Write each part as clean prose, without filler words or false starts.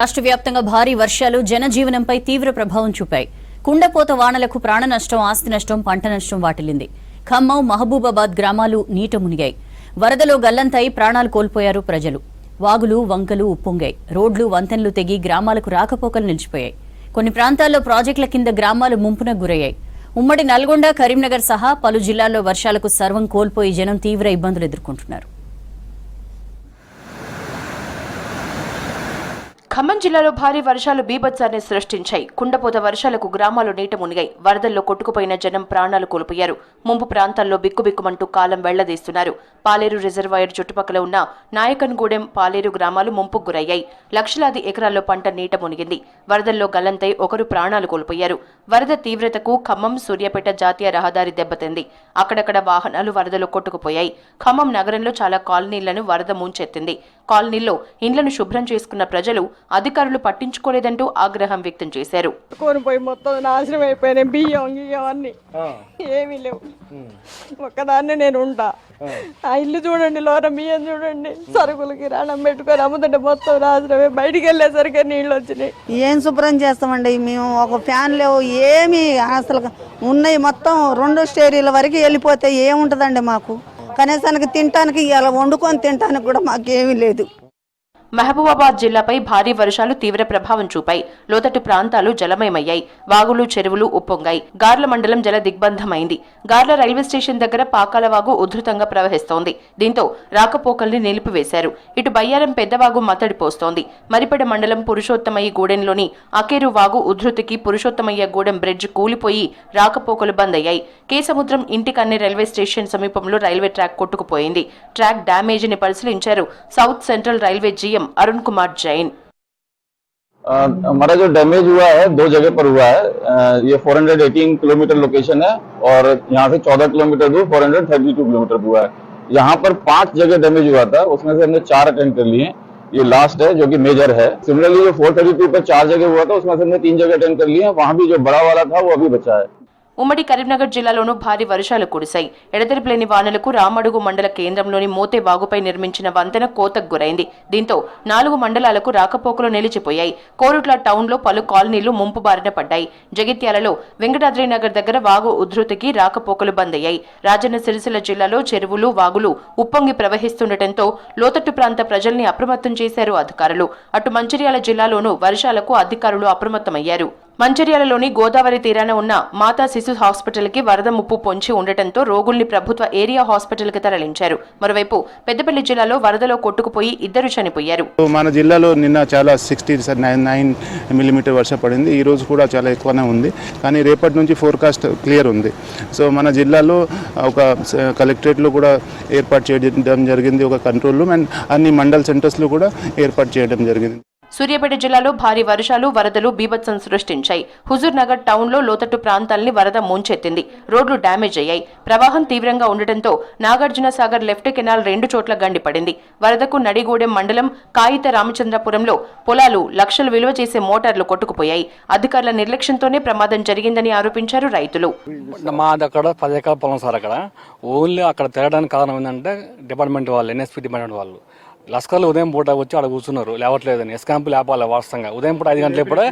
రాష్ట్ర వ్యాప్తంగా భారీ వర్షాలు జనజీవనంపై తీవ్ర ప్రభావం చూపాయి. కుండపోత వానలకు ప్రాణ నష్టం, ఆస్తి నష్టం, పంట నష్టం వాటిల్లింది. ఖమ్మం, మహబూబాబాద్ గ్రామాలు నీట మునిగాయి. వరదలో గల్లంతై ప్రాణాలు కోల్పోయారు ప్రజలు. వాగులు, వంకలు ఉప్పొంగాయి. రోడ్లు, వంతెనలు తెగి గ్రామాలకు రాకపోకలు నిలిచిపోయాయి. కొన్ని ప్రాంతాల్లో ప్రాజెక్టుల కింద గ్రామాలు ముంపునకు గురయ్యాయి. ఉమ్మడి నల్గొండ, కరీంనగర్ సహా పలు జిల్లాల్లో వర్షాలకు సర్వం కోల్పోయి జనం తీవ్ర ఇబ్బందులు ఎదుర్కొంటున్నారు. ఖమ్మం జిల్లాలో భారీ వర్షాలు బీభత్సాన్ని సృష్టించాయి. కుండపోత వర్షాలకు గ్రామాలు నీట మునిగాయి. వరదల్లో కొట్టుకుపోయిన జనం ప్రాణాలు కోల్పోయారు. ముంపు ప్రాంతాల్లో బిక్కుబిక్కుమంటూ కాలం వెళ్లదీస్తున్నారు. పాలేరు రిజర్వాయర్ చుట్టుపక్కల ఉన్న నాయకన్గూడెం, పాలేరు గ్రామాలు ముంపుకు గురయ్యాయి. లక్షలాది ఎకరాల్లో పంట నీట మునిగింది. వరదల్లో గల్లంతై ఒకరు ప్రాణాలు కోల్పోయారు. వరద తీవ్రతకు ఖమ్మం, సూర్యాపేట జాతీయ రహదారి దెబ్బతింది. అక్కడక్కడ వాహనాలు వరదలో కొట్టుకుపోయాయి. ఖమ్మం నగరంలో చాలా కాలనీలను వరద ముంచెత్తింది. కాలనీల్లో ఇండ్లను శుభ్రం చేసుకున్న ప్రజలు అధికారులు పట్టించుకోలేదంటూ ఆగ్రహం వ్యక్తం చేశారు. కోనిపోయి మొత్తం నాశనం అయిపోయినాయి. బియ్యం గియ్యం అన్ని ఏమీ లేవు. ఒక్కదాన్నే నేను ఉంటా. ఆ ఇల్లు చూడండి, లోన బియ్యం చూడండి, సరుకులు కిరాణం పెట్టుకొని అమ్ముతుంటే మొత్తం నాశనమే. బయటికి వెళ్ళేసరికి నీళ్ళు వచ్చినాయి. ఏం శుభ్రం చేస్తామండి మేము? ఒక ఫ్యాన్ లేవు, ఏమి అసలు ఉన్నాయి. మొత్తం 2 స్టేరీల వరకు వెళ్ళిపోతే ఏముంటుందండి మాకు? కనీసానికి తినటానికి, ఇలా వండుకొని తినటానికి కూడా మాకేమీ లేదు. మహబూబాబాద్ జిల్లాపై భారీ వర్షాలు తీవ్ర ప్రభావం చూపాయి. లోతట్టు ప్రాంతాలు జలమయమయ్యాయి. వాగులు, చెరువులు ఉప్పొంగాయి. గార్ల మండలం జల దిగ్బంధమైంది. గార్ల రైల్వే స్టేషన్ దగ్గర పాకాల వాగు ఉధృతంగా ప్రవహిస్తోంది. దీంతో రాకపోకల్ని నిలిపివేశారు. ఇటు బయ్యారం పెద్దవాగు మత్తడి పోస్తోంది. మరిపెడ మండలం పురుషోత్తమయ్య గూడెంలోని అకేరు వాగు ఉధృతికి పురుషోత్తమయ్య గూడెం బ్రిడ్జ్ కూలిపోయి రాకపోకలు బంద్ అయ్యాయి. కేసముద్రం ఇంటికన్నే రైల్వే స్టేషన్ సమీపంలో రైల్వే ట్రాక్ కొట్టుకుపోయింది. ట్రాక్ డ్యామేజీని పరిశీలించారు south central railway GM Arun Kumar Jain. हमारा जो डैमेज हुआ है 2 जगह पर हुआ है। ये 418 किलोमीटर लोकेशन है और यहाँ से 14 किलोमीटर दूर 432 किलोमीटर हुआ है। यहाँ पर 5 जगह डैमेज हुआ था, उसमें से हमने 4 अटेंड कर लिए। ये लास्ट है जो कि मेजर है। सिमिलरली जो 432 पर 4 जगह हुआ था, उसमें से हमने 3 जगह अटेंड कर लिए। वहाँ भी जो बड़ा वाला था वो अभी बचा है। ఉమ్మడి కరీంనగర్ జిల్లాలోనూ భారీ వర్షాలు కురిశాయి. ఎడతెరిపిలేని వానలకు రామడుగు మండల కేంద్రంలోని మోతే వాగుపై నిర్మించిన వంతెన కోతకు గురైంది. దీంతో 4 మండలాలకు రాకపోకలు నిలిచిపోయాయి. కోరుట్ల టౌన్లో పలు కాలనీలు ముంపు బారిన పడ్డాయి. జగిత్యాలలో వెంకటాద్రినగర్ దగ్గర వాగు ఉధృతికి రాకపోకలు బంద్ అయ్యాయి. రాజన్న సిరిసిల్ల జిల్లాలో చెరువులు, వాగులు ఉప్పొంగి ప్రవహిస్తుండటంతో లోతట్టు ప్రాంత ప్రజల్ని అప్రమత్తం చేశారు అధికారులు. అటు మంచిర్యాల జిల్లాలోనూ వర్షాలకు అధికారులు అప్రమత్తమయ్యారు. మంచిర్యాలలోని గోదావరి తీరాన ఉన్న మాతా శిశు హాస్పిటల్కి వరద ముప్పు పొంచి ఉండటంతో రోగుల్ని ప్రభుత్వ ఏరియా హాస్పిటల్కి తరలించారు. మరోవైపు పెద్దపల్లి జిల్లాలో వరదలో కొట్టుకుపోయి 2 చనిపోయారు. మన జిల్లాలో నిన్న చాలా 69 మిల్లీమీటర్ వర్షం పడింది. ఈ రోజు కూడా చాలా ఎక్కువనే ఉంది, కానీ రేపటి నుంచి ఫోర్కాస్ట్ క్లియర్ ఉంది. సో మన జిల్లాలో ఒక కలెక్టరేట్లో కూడా ఏర్పాటు చేయడం జరిగింది, ఒక కంట్రోల్ రూమ్, అండ్ అన్ని మండల్ సెంటర్స్లో కూడా ఏర్పాటు చేయడం జరిగింది. సూర్యాపేట జిల్లాలో భారీ వర్షాలు, వరదలు బీభత్సం సృష్టించాయి. హుజూర్ నగర్ టౌన్లో లోతట్టు ప్రాంతాల్ని వరద ముంచెత్తింది. రోడ్లు డ్యామేజ్ అయ్యాయి. ప్రవాహం తీవ్రంగా ఉండటంతో నాగార్జున సాగర్ లెఫ్ట్ కెనాల్ 2 చోట్ల గండిపడింది. వరదకు నడిగూడెం మండలం కాయిత రామచంద్రపురంలో పొలాలు, లక్షలు విలువ చేసే మోటార్లు కొట్టుకుపోయాయి. అధికారుల నిర్లక్ష్యంతోనే ప్రమాదం జరిగిందని ఆరోపించారు రైతులు. మాది అక్కడ 10 ఎకరాల పొలం సార్. అక్కడ ఓన్లీ అక్కడ తిరగడానికి కారణం ఏంటంటే డిపార్ట్మెంట్ వాళ్ళు, ఎన్ఎస్పీ డిపార్ట్మెంట్ వాళ్ళు లస్కర్లు ఉదయం పూట వచ్చి అక్కడ కూర్చున్నారు, లేవట్లేదని. ఎస్కాంపు లేపాలి వాస్తవంగా. ఉదయం పూట 5 గంటల ఇప్పుడే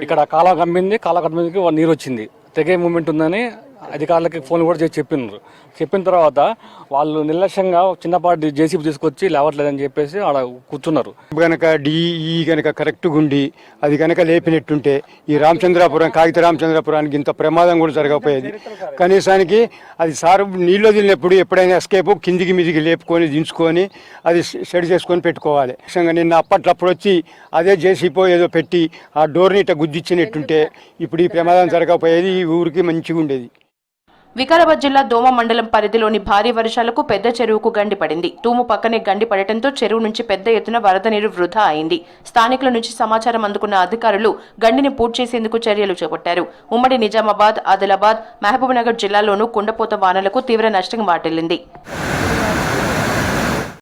ఇక్కడ కాలువ కమ్మింది, కాలువ కమ్మిందికి నీరు వచ్చింది, తెగే మూమెంట్ ఉందని అధికారులకి ఫోన్ కూడా చేసి చెప్పినారు. చెప్పిన తర్వాత వాళ్ళు నిర్లక్ష్యంగా చిన్నపాటి జేసీబీ తీసుకొచ్చి లేవట్లేదని చెప్పేసి ఆడ కూర్చున్నారు. కనుక డిఈ కనుక కరెక్ట్గా ఉండి అది కనుక లేపినట్టుంటే ఈ రామచంద్రాపురం, కాగిత రామచంద్రాపురానికి ఇంత ప్రమాదం కూడా జరగకపోయేది. కనీసానికి అది సార్ నీళ్ళు వదిలినప్పుడు ఎప్పుడైనా ఎస్కేప్ కిందికి మీదికి లేపుకొని దించుకొని అది సెట్ చేసుకొని పెట్టుకోవాలి. నిన్న అప్పట్లో వచ్చి అదే జేసీబీ ఏదో పెట్టి ఆ డోర్ని ఇట్లా గుద్దిచ్చినట్టుంటే ఇప్పుడు ఈ ప్రమాదం జరగకపోయేది, ఈ ఊరికి మంచిగా ఉండేది. వికారాబాద్ జిల్లా దోమ మండలం పరిధిలోని భారీ వర్షాలకు పెద్ద చెరువుకు గండి పడింది. తూము పక్కనే గండి పడటంతో చెరువు నుంచి పెద్ద ఎత్తున వరద నీరు వృధా అయింది. స్థానికుల నుంచి సమాచారం అందుకున్న అధికారులు గండిని పూర్తి చేసేందుకు చర్యలు చేపట్టారు. ఉమ్మడి నిజామాబాద్, ఆదిలాబాద్, మహబూబ్నగర్ జిల్లాలోనూ కుండపోత వానలకు తీవ్ర నష్టం వాటిల్లింది.